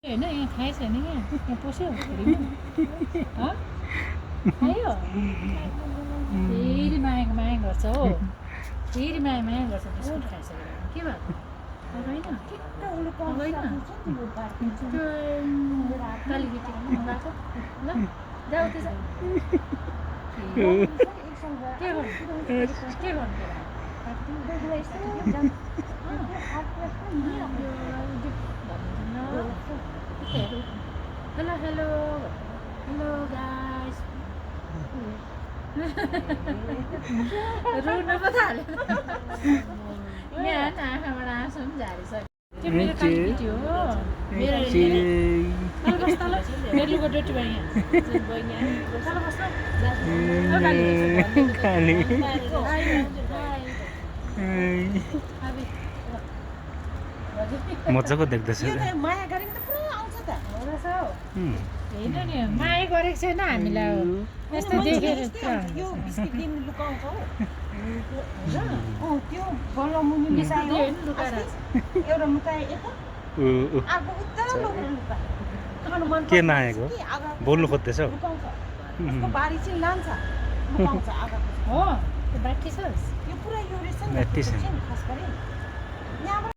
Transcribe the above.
होइन यहाँ खाए छैन यहाँ पस्यो खायो फेरि माया माया गर्छ हो फेरि माया माया गर्छ बिस्कुट खाइसकेर के भयो कालीकेटी मगाएको ल जाऊ त्यो के हेलो हेलो हेलो गाइस रुनु पो थाल्यो यहाँ आँखाबाट आँसु पनि झारिसक्यो त्यो मेरो कालीकेटी हो मेरो मेरोको डोटी भयो यहाँ तल बस्छ मजाको देख्दैछ माया गरेको त पुरा आउँछ त होइन नि माया गरेको छैन हामीलाई यस्तो देखेर यो बिस्किट दिनु लुकाउँछ हो त्यो बल्ल मुनि मिसायो एउटा लुकाए यता अर्को उता लगेर लुकायो के मागेको बोल्नु खोज्दैछ लुकाउँछ उसको बारी चाहिँ लान्छ लुकाउँछ आगाको हो त्यो बाटी छ यो पुरा यो रहेछ नि बाटी छ खास गरी यहाँबाट